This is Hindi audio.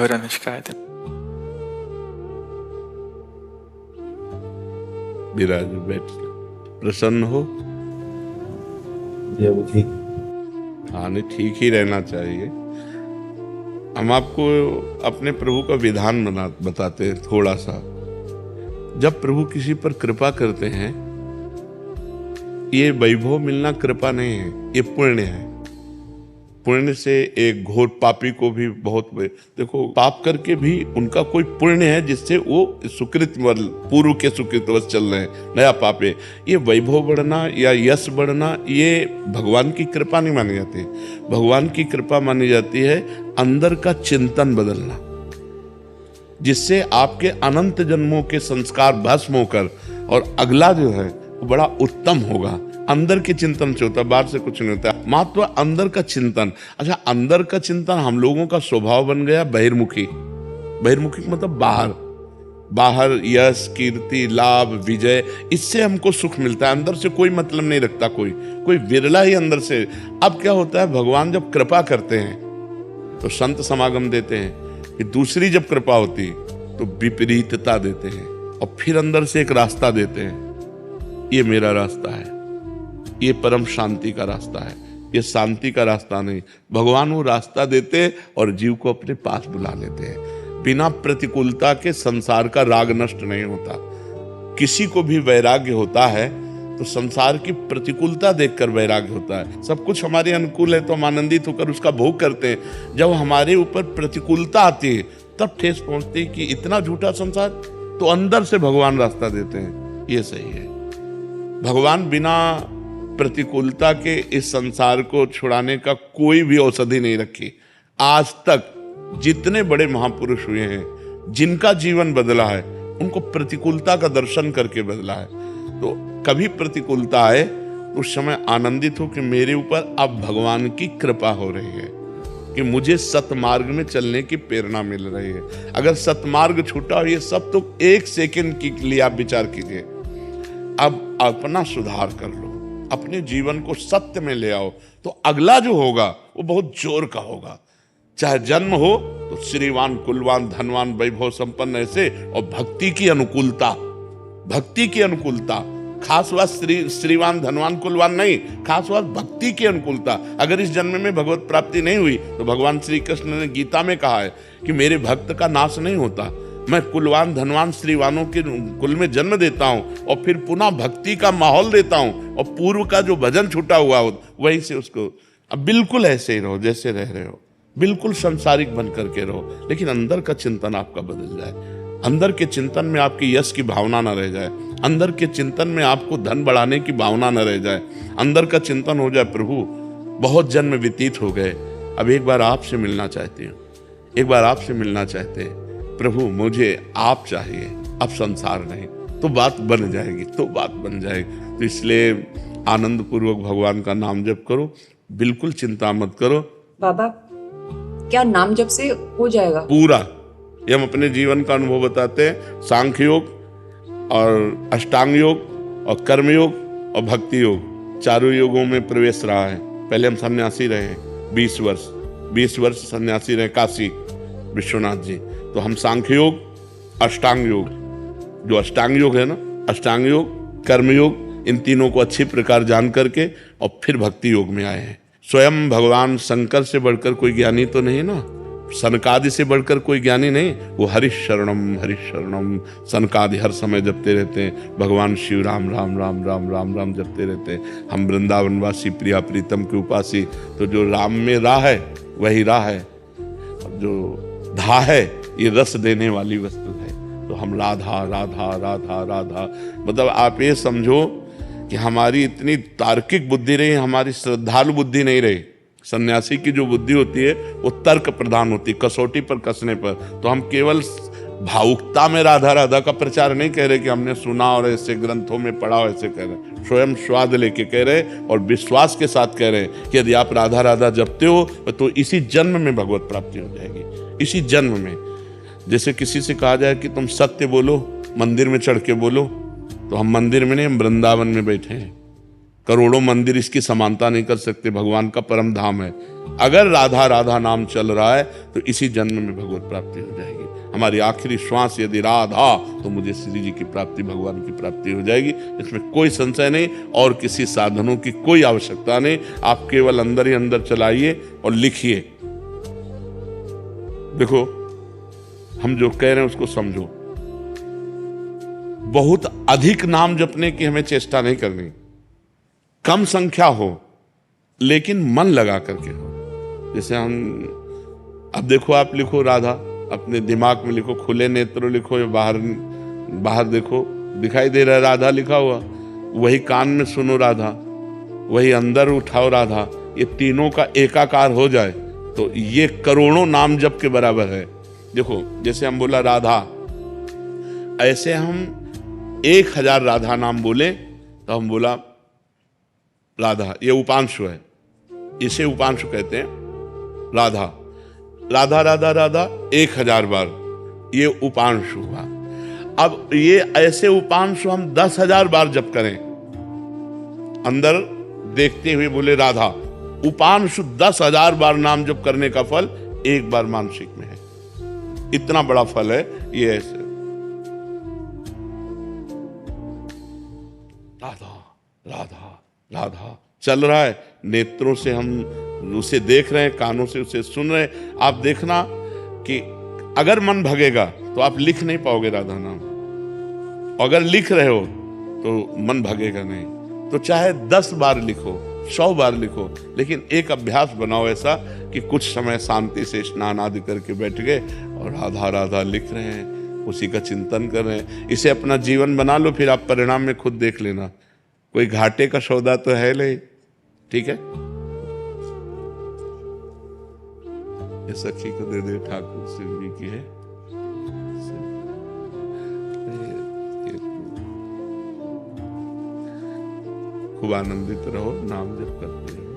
Gehörernigkeiten. विराज बैठ, प्रसन्न हो? जी अभी ठीक। हाँ, नहीं, ठीक ही रहना चाहिए। हम आपको अपने प्रभु का विधान बताते हैं थोड़ा सा। जब प्रभु किसी पर कृपा करते हैं, ये वैभव मिलना कृपा नहीं है, ये पुण्य है। पुण्य से एक घोर पापी को भी बहुत, देखो, पाप करके भी उनका कोई पुण्य है जिससे वो सुकृत पूर्व के सुकृतवश चल रहे हैं, नया पाप है। ये वैभव बढ़ना या यश बढ़ना, ये भगवान की कृपा नहीं मानी जाती। भगवान की कृपा मानी जाती है अंदर का चिंतन बदलना, जिससे आपके अनंत जन्मों के संस्कार भस्म होकर और अगला जो है वो बड़ा उत्तम होगा। अंदर के चिंतन से होता है, बाहर से कुछ नहीं होता। मात्र अंदर का चिंतन। अच्छा, अंदर का चिंतन हम लोगों का स्वभाव बन गया बहिर्मुखी। बहिर्मुखी मतलब बाहर यश, कीर्ति, लाभ, विजय, इससे हमको सुख मिलता है। अंदर से कोई मतलब नहीं रखता, कोई विरला ही अंदर से। अब क्या होता है, भगवान जब कृपा करते हैं तो संत समागम देते हैं, कि दूसरी जब कृपा होती तो विपरीतता देते हैं, और फिर अंदर से एक रास्ता देते हैं। ये मेरा रास्ता है, ये परम शांति का रास्ता है, ये शांति का रास्ता नहीं। भगवान वो रास्ता देते और जीव को अपने पास बुला लेते हैं। बिना प्रतिकूलता के संसार का राग नष्ट नहीं होता। किसी को भी वैराग्य होता है तो संसार की प्रतिकूलता देखकर वैराग्य होता है। सब कुछ हमारे अनुकूल है तो हम आनंदित होकर उसका भोग करते हैं। जब हमारे ऊपर प्रतिकूलता आती है तब ठेस पहुंचती है कि इतना झूठा संसार, तो अंदर से भगवान रास्ता देते हैं। ये सही है। भगवान बिना प्रतिकूलता के इस संसार को छुड़ाने का कोई भी औषधि नहीं रखी। आज तक जितने बड़े महापुरुष हुए हैं, जिनका जीवन बदला है, उनको प्रतिकूलता का दर्शन करके बदला है। तो कभी प्रतिकूलता आए तो उस समय आनंदित हो कि मेरे ऊपर अब भगवान की कृपा हो रही है, कि मुझे सतमार्ग में चलने की प्रेरणा मिल रही है। अगर सतमार्ग छूटा हो, ये सब तो एक सेकंड के लिए आप विचार कीजिए। अब अपना सुधार कर लो, अपने जीवन को सत्य में ले आओ, तो अगला जो होगा वो बहुत जोर का होगा। चाहे जन्म हो तो श्रीवान, कुलवान, धनवान, वैभव संपन्न ऐसे, और भक्ति की अनुकूलता, भक्ति की अनुकूलता। खास बात श्रीवान, धनवान, कुलवान नहीं, खास बात भक्ति की अनुकूलता। अगर इस जन्म में भगवत प्राप्ति नहीं हुई तो भगवान श्री कृष्ण ने गीता में कहा है कि मेरे भक्त का नाश नहीं होता। मैं कुलवान, धनवान, श्रीवानों के कुल में जन्म देता हूं और फिर पुनः भक्ति का माहौल देता हूं, और पूर्व का जो भजन छूटा हुआ हो वहीं से उसको। अब बिल्कुल ऐसे ही रहो जैसे रह रहे हो, बिल्कुल संसारिक बन करके रहो, लेकिन अंदर का चिंतन आपका बदल जाए। अंदर के चिंतन में आपकी यश की भावना न रह जाए, अंदर के चिंतन में आपको धन बढ़ाने की भावना न रह जाए। अंदर का चिंतन हो जाए, प्रभु बहुत जन्म व्यतीत हो गए, अब एक बार आपसे मिलना चाहती हूँ, एक बार आपसे मिलना चाहते हैं प्रभु, मुझे आप चाहिए, अब संसार नहीं। तो बात बन जाएगी, तो बात बन जाएगी। तो इसलिए आनंद पूर्वक भगवान का नाम जप करो, बिल्कुल चिंता मत करो। बाबा, क्या नाम जप से हो जाएगा पूरा? ये हम अपने जीवन का अनुभव बताते हैं। सांख्य योग और अष्टांग योग और कर्म योग और भक्ति योग, चारों योगों में प्रवेश रहा है। पहले हम सन्यासी रहे 20 वर्ष सन्यासी रहे काशी विश्वनाथ जी। तो हम सांख्य योग, अष्टांग योग, जो अष्टांग योग है ना, अष्टांग योग, कर्म योग, इन तीनों को अच्छी प्रकार जान करके और फिर भक्ति योग में आए हैं। स्वयं भगवान शंकर से बढ़कर कोई ज्ञानी तो नहीं ना, सनकादि से बढ़कर कोई ज्ञानी नहीं। वो हरिशरणम सनकादि हर समय जपते रहते हैं। भगवान शिव राम राम राम राम राम राम जपते रहते हैं। हम वृंदावनवासी प्रिया प्रीतम के उपासी, तो जो राम में राह है वही राह है, जो धा है ये रस देने वाली वस्तु है। तो हम राधा राधा राधा राधा, मतलब आप ये समझो कि हमारी इतनी तार्किक बुद्धि रही, हमारी श्रद्धालु बुद्धि नहीं रही। सन्यासी की जो बुद्धि होती है वो तर्क प्रधान होती है, कसौटी पर कसने पर। तो हम केवल भावुकता में राधा राधा का प्रचार नहीं कह रहे कि हमने सुना और ऐसे ग्रंथों में पढ़ा, ऐसे कह रहे, स्वयं स्वाद लेके कह रहे और विश्वास के साथ कह रहे कि यदि आप राधा राधा जपते हो तो इसी जन्म में भगवत प्राप्ति हो जाएगी, इसी जन्म में। जैसे किसी से कहा जाए कि तुम सत्य बोलो, मंदिर में चढ़ के बोलो, तो हम मंदिर में नहीं, हम वृंदावन में बैठे हैं। करोड़ों मंदिर इसकी समानता नहीं कर सकते, भगवान का परम धाम है। अगर राधा राधा नाम चल रहा है तो इसी जन्म में भगवत प्राप्ति हो जाएगी। हमारी आखिरी श्वास यदि राधा, तो मुझे श्री जी की प्राप्ति, भगवान की प्राप्ति हो जाएगी। इसमें कोई संशय नहीं, और किसी साधनों की कोई आवश्यकता नहीं। आप केवल अंदर ही अंदर चलाइए और लिखिए। देखो, हम जो कह रहे हैं उसको समझो। बहुत अधिक नाम जपने की हमें चेष्टा नहीं करनी, कम संख्या हो लेकिन मन लगा करके हो। जैसे हम, अब देखो, आप लिखो राधा, अपने दिमाग में लिखो, खुले नेत्र लिखो या बाहर बाहर देखो, दिखाई दे रहा है राधा लिखा हुआ। वही कान में सुनो राधा, वही अंदर उठाओ राधा। ये तीनों का एकाकार हो जाए तो ये करोड़ों नाम जप के बराबर है। देखो, जैसे हम बोला राधा, ऐसे हम 1000 राधा नाम बोले तो हम बोला राधा, ये उपांशु है, इसे उपांशु कहते हैं। राधा राधा राधा राधा 1000 बार, ये उपांशु हुआ। अब ये ऐसे उपांशु हम 10,000 बार जप करें, अंदर देखते हुए बोले राधा, उपांशु 10,000 बार नाम जप करने का फल एक बार मानसिक में है। इतना बड़ा फल है ये। ऐसे राधा राधा राधा चल रहा है, नेत्रों से हम उसे देख रहे हैं, कानों से उसे सुन रहे हैं। आप देखना कि अगर मन भगेगा तो आप लिख नहीं पाओगे राधा नाम, अगर लिख रहे हो तो मन भगेगा नहीं। तो चाहे 10 बार लिखो, 100 बार लिखो, लेकिन एक अभ्यास बनाओ ऐसा कि कुछ समय शांति से स्नान आदि करके बैठ गए और राधा राधा लिख रहे हैं, उसी का चिंतन कर रहे हैं। इसे अपना जीवन बना लो, फिर आप परिणाम में खुद देख लेना। कोई घाटे का सौदा तो है नहीं, ठीक है। ये सखी को दे दे, ठाकुर सिंह जी की है। खूब आनंदित रहो, नाम जप करते रहो।